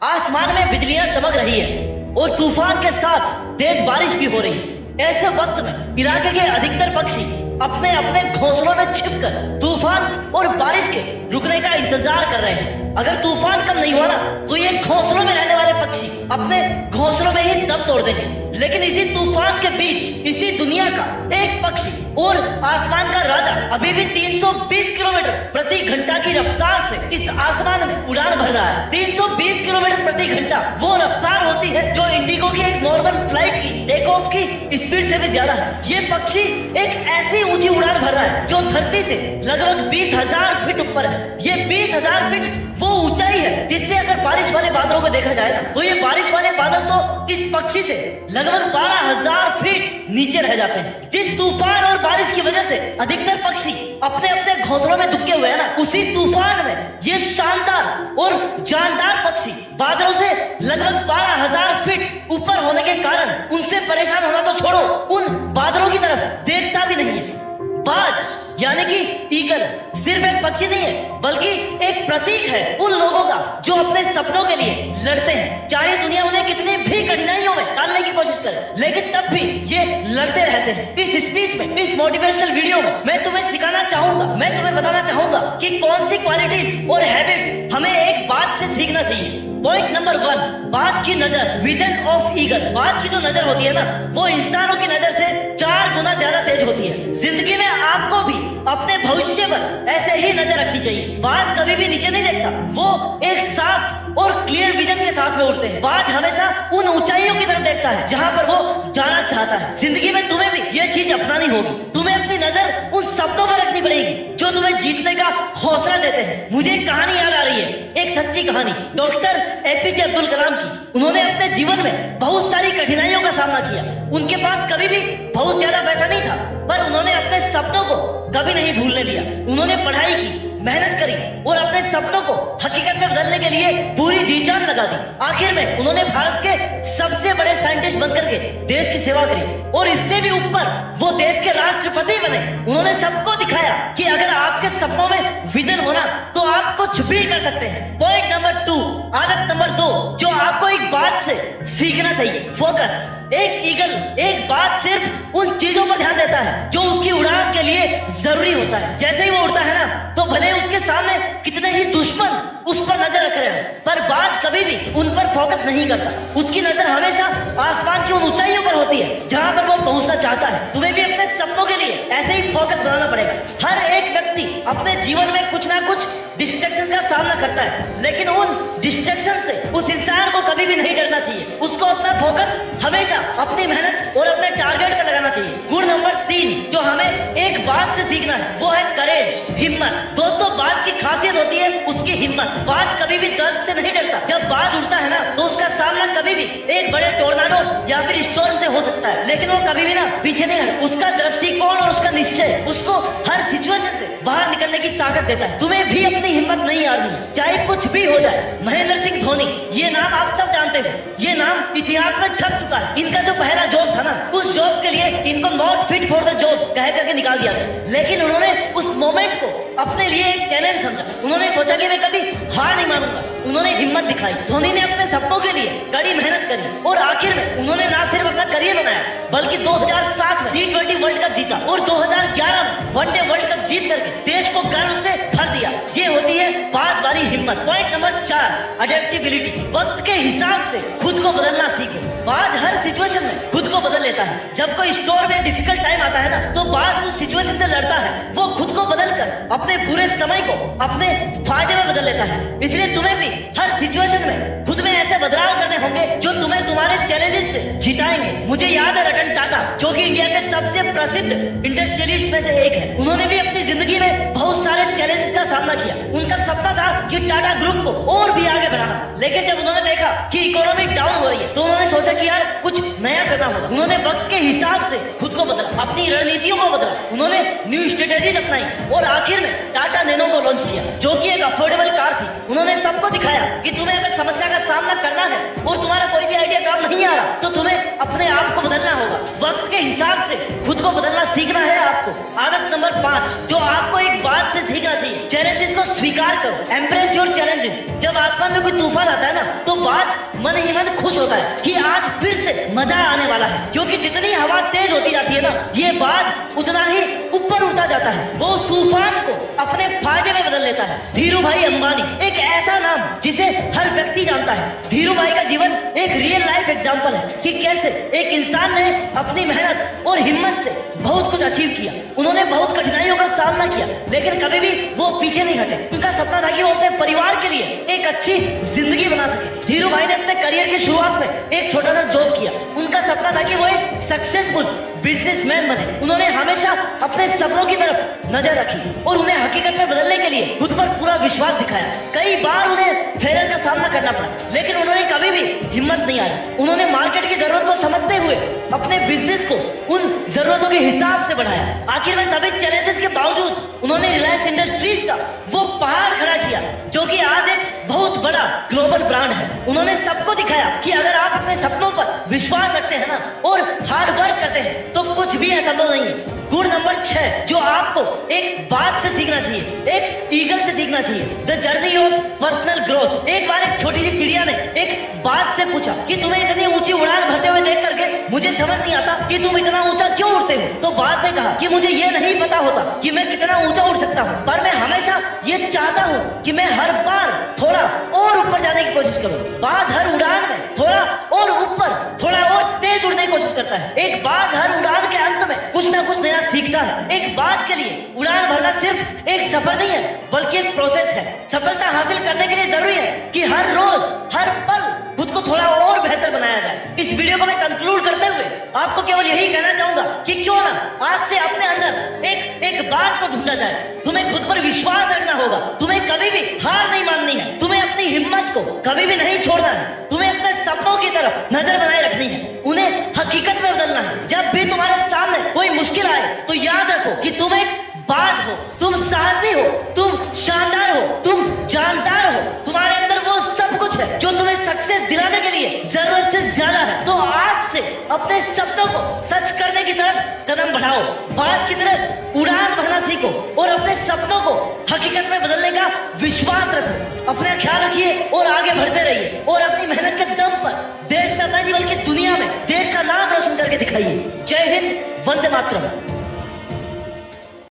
आसमान में बिजलियां चमक रही है और तूफान के साथ तेज बारिश भी हो रही है। ऐसे वक्त में इलाके के अधिकतर पक्षी अपने अपने घोंसलों में छिपकर तूफान और बारिश के रुकने का इंतजार कर रहे हैं। अगर तूफान कम नहीं हुआ ना तो ये घोंसलों में रहने वाले पक्षी अपने घोंसलों में ही दम तोड़ देंगे। लेकिन इसी तूफान के बीच इसी दुनिया का एक पक्षी और आसमान का राजा अभी भी 320 किलोमीटर प्रति घंटा की रफ्तार से इस आसमान में उड़ान भर रहा है। 320 किलोमीटर प्रति घंटा वो रफ्तार होती है जो इंडिगो की एक नॉर्मल फ्लाइट की टेक ऑफ की स्पीड से भी ज्यादा है। ये पक्षी एक ऐसी ऊंची उड़ान भर रहा है जो धरती से लगभग 20,000 फीट ऊपर है। ये 20,000 फीट वो ऊंचाई है जिससे अगर बारिश वाले बादलों को देखा जाए ना तो ये बारिश वाले बादल तो इस पक्षी से लगभग 12,000 फीट नीचे रह जाते हैं। जिस तूफान और बारिश की वजह से अधिकतर पक्षी अपने अपने घोंसलों में दुबके हुए हैं ना, उसी तूफान में ये शानदार और जानदार पक्षी बादलों से लगभग 12,000 फीट ऊपर होने के कारण उनसे परेशान होना तो छोड़ो, उन बादलों की तरफ देखता भी नहीं है। बाज यानी कि ईगल सिर्फ एक पक्षी नहीं है बल्कि एक प्रतीक है उन लोगों का जो अपने सपनों के लिए लड़ते हैं। चाहे दुनिया उन्हें कितनी भी कठिनाइयों में डालने की कोशिश करे लेकिन तब भी ये लड़ते रहते हैं। इस स्पीच में, इस मोटिवेशनल वीडियो में मैं तुम्हें सिखाना चाहूंगा, मैं तुम्हें बताना चाहूंगा कि कौन सी क्वालिटीज और हैबिट्स हमें एक बाज से सीखना चाहिए। पॉइंट नंबर 1, बाज की नजर, विजन ऑफ ईगल। बाज की जो नजर होती है ना वो इंसानों की नजर से 4 गुना ज्यादा तेज होती है। जिंदगी में आपको भी अपने भविष्य पर ऐसे ही नजर रखनी चाहिए। बाज कभी भी नीचे नहीं देखता, वो एक साफ और क्लियर विजन के साथ में उड़ते हैं। बाज हमेशा उन ऊंचाइयों की तरफ देखता है जहां पर वो जाना चाहता है। जिंदगी में तुम्हें भी ये चीज अपनानी होगी। तुम्हें अपनी नजर उन सपनों पर रखनी पड़ेगी जो तुम्हें जीतने का हौसला देते हैं। मुझे एक कहानी याद आ रही है, एक सच्ची कहानी डॉक्टर एपीजे अब्दुल कलाम की। उन्होंने अपने जीवन में बहुत सारी कठिनाइयों का सामना किया। उनके पास कभी भी बहुत ज्यादा पैसा नहीं था पर उन्होंने अपने सपनों को कभी नहीं भूलने दिया। उन्होंने पढ़ाई की, मेहनत करी और अपने सपनों को हकीकत में बदलने के लिए पूरी जी जान लगा दी। आखिर में उन्होंने भारत के सबसे बड़े साइंटिस्ट बनकर के देश की सेवा करी और इससे भी ऊपर वो देश के राष्ट्रपति बने। उन्होंने सबको दिखाया कि अगर आपके सपनों में विजन होना तो आप कुछ भी कर सकते हैं। पॉइंट नंबर 2, आदत नंबर 2 जो आपको एक बात से सीखना चाहिए, फोकस। एक ईगल, एक बात सिर्फ उन चीजों पर ध्यान देता है जो उसकी उड़ान के लिए जरूरी होता है। जैसे ही वो उड़ता है ना तो भले उसके सामने कितने ही दुश्मन उस पर नजर रख रहे हो पर बाज कभी भी उन पर फोकस नहीं करता। उसकी नजर हमेशा आसमान की उन ऊंचाइयों पर होती है जहां पर वो पहुंचना चाहता है। तुम्हें भी अपने सपनों के लिए ऐसे ही फोकस बनाना पड़ेगा। हर एक व्यक्ति अपने जीवन में कुछ ना कुछ डिस्ट्रैक्शन का सामना करता है लेकिन उन डिस्ट्रैक्शन से उस इंसान को कभी भी नहीं डरना चाहिए। उसको अपना फोकस हमेशा अपनी मेहनत और अपने टारगेट पर लगाना चाहिए। गुण नंबर 3 जो हमें एक बात से सीखना है वो है करेज, हिम्मत। दोस्तों बाज की खासियत होती है उसकी हिम्मत। बाज कभी भी दर्द से नहीं डरता। जब बाज उड़ता है ना तो उसका सामना कभी भी एक बड़े टोर्नाडो या फिर स्टॉर्म से हो सकता है लेकिन वो कभी भी ना पीछे नहीं हटता। उसका दृष्टिकोण और उसका निश्चय उसको हर सिचुएशन से बाहर निकलने की ताकत देता है। तुम्हें भी अपनी हिम्मत नहीं हारनी है चाहे कुछ भी हो जाए। महेंद्र सिंह धोनी, ये नाम आप सब जानते हो, ये नाम इतिहास में छप चुका है। इनका जो पहला जॉब था ना उस जॉब के लिए इनको not fit for the job कह करके निकाल दिया गया लेकिन उन्होंने उस मोमेंट को अपने लिए एक चैलेंज समझा। उन्होंने सोचा कि मैं कभी हार नहीं मानूंगा। उन्होंने हिम्मत दिखाई। धोनी ने अपने सपनों के लिए कड़ी मेहनत करी और आखिर में उन्होंने ना सिर्फ अपना करियर बनाया बल्कि 2007 में T20 वर्ल्ड कप जीता और 2011 में वनडे वर्ल्ड कप जीत करके देश को गर्व से भर दिया। ये होती है बाज वाली हिम्मत। Point number 4, adaptability. वक्त के हिसाब से खुद को बदलना सीखो। बाज हर सिचुएशन में खुद को बदल लेता है। जब कोई स्टोर में डिफिकल्ट टाइम आता है ना तो बाज उस सिचुएशन से लड़ता है। वो खुद को बदलकर अपने बुरे समय को अपने फायदे में बदल लेता है। इसलिए तुम्हें भी हर सिचुएशन में खुद में ऐसे बदलाव करने होंगे जो तुम्हें तुम्हारे चैलेंजेस से जिताएंगे। मुझे याद है रतन टाटा जो कि इंडिया के सबसे प्रसिद्ध इंडस्ट्रियलिस्ट में से एक है। उन्होंने भी अपनी जिंदगी में बहुत सारे चैलेंजेस का सामना किया। उनका सपना था कि टाटा ग्रुप को और भी आगे बढ़ाना लेकिन जब उन्होंने देखा कि इकोनॉमी डाउन हो रही है तो उन्होंने सोचा कि यार कुछ नया करना होगा। उन्होंने वक्त के हिसाब से खुद को बदला, अपनी रणनीतियों को बदला। उन्होंने न्यू स्ट्रेटेजीज अपनाई और आखिर में टाटा नैनो को लॉन्च किया जो कि एक अफोर्डेबल कार थी। उन्होंने सबको दिखाया कि तुम्हें अगर समस्या का सामना करना है और तुम्हारा कोई भी आइडिया काम नहीं आ रहा तो तुम्हें अपने आप को बदलना होगा। वक्त के हिसाब से खुद को बदलना सीखना है आपको। आदत नंबर 5, जो आपको एक बात से सीखना चाहिए, चैलेंजेस को स्वीकार करो, एम्ब्रेस योर चैलेंजेस। जब आसमान में कोई तूफान आता है ना, तो बाज मन ही मन खुश होता है कि आज फिर से मजा आने वाला है, क्योंकि जितनी हवा तेज होती जाती है ना, ये बाज उतना ही ऊपर उड़ता जाता है। वो उस तूफान को अपने फायदे में बदल लेता है। धीरू भाई अंबानी एक ऐसा नाम जिसे हर व्यक्ति जानता है। धीरू भाई का जीवन एक रियल लाइफ एग्जांपल है कि कैसे एक इंसान ने अपनी मेहनत और हिम्मत से बहुत कुछ अचीव किया। उन्होंने बहुत कठिनाइयों का सामना किया, लेकिन कभी भी वो पीछे नहीं हटे। उनका सपना था कि वो अपने परिवार के लिए एक अच्छी जिंदगी बना सके। धीरू भाई ने अपने करियर की शुरुआत में एक छोटा सा जॉब किया। उनका सपना था कि वो एक सक्सेसफुल बिजनेसमैन बने। उन्होंने हमेशा अपने सपनों की तरफ नजर रखी और उन्हें हकीकत में बदलने के लिए खुद पर पूरा विश्वास दिखाया। कई बार उन्हें फेलियर का सामना करना पड़ा, लेकिन उन्होंने कभी भी हिम्मत नहीं हारी। उन्होंने मार्केट की जरूरत को समझते हुए अपने बिजनेस को उन जरूरतों के हिसाब से बढ़ाया। आखिर में सभी चैलेंजेस के बावजूद उन्होंने रिलायंस इंडस्ट्रीज का वो पहाड़ खड़ा किया, जो कि आज एक बहुत बड़ा ग्लोबल ब्रांड है। उन्होंने सबको दिखाया कि अगर आप अपने सपनों पर विश्वास रखते हैं ना और हार्ड वर्क करते हैं, तो कुछ भी असंभव नहीं है। गुण नंबर 6, जो आपको एक बात से सीखना चाहिए, एक ईगल से सीखना चाहिए, the journey of personal growth. एक बार एक छोटी सी चिड़िया ने एक बात से पूछा कि तुम्हें इतनी ऊंची उड़ान भरते हुए देख करके मुझे समझ नहीं आता कि तुम इतना ऊंचा क्यों उड़ते हो। तो बाज ने कहा कि मुझे ये नहीं पता होता कि मैं कितना ऊंचा उड़ सकता हूँ, पर मैं हमेशा ये चाहता हूँ कि मैं हर बार थोड़ा और ऊपर जाने की कोशिश करूँ। बाज हर उड़ान में थोड़ा और ऊपर, थोड़ा और तेज उड़ने की कोशिश करता है। एक बाज हर उड़ान के अंत में कुछ ना कुछ नया सीखता है। एक बाज के लिए उड़ान भरना सिर्फ एक सफर नहीं है, बल्कि एक प्रोसेस है। सफलता हासिल करने के लिए जरूरी है कि हर रोज, हर पल खुद को थोड़ा और बेहतर बनाया जाए। इस वीडियो को मैं कंक्लूड करते हुए आपको केवल यही कहना चाहूंगा कि क्यों ना आज से अपने अंदर एक बाज को ढूंढा जाए। तुम्हें खुद पर विश्वास रखना होगा, तुम्हें कभी भी हार नहीं माननी है, तुम्हें अपनी हिम्मत को कभी भी नहीं छोड़ना है, तुम्हें अपने सपनों की तरफ नजर बनाए रखनी है, उन्हें हकीकत में बदलना है। जब भी तुम्हारे सामने कोई मुश्किल आए तो याद रखो कि तुम एक बाज हो, तुम साहसी हो, तुम शानदार हो, तुम जानदार हो। तुम्हारे अंदर वो सब कुछ है जो तुम्हें सक्सेस दिलाने के लिए जरूरत से ज्यादा है। तो आज से अपने सपनों को सच करने की तरफ कदम बढ़ाओ, बाज की तरह उड़ान भरना सीखो और अपने सपनों को हकीकत में बदलने का विश्वास रखो। अपना ख्याल रखिए और आगे बढ़ते रहिए और अपनी मेहनत के दम पर देश में अपना नहीं बल्कि दुनिया में देश का नाम रोशन करके दिखाइए। जय हिंद, वंदे मातरम।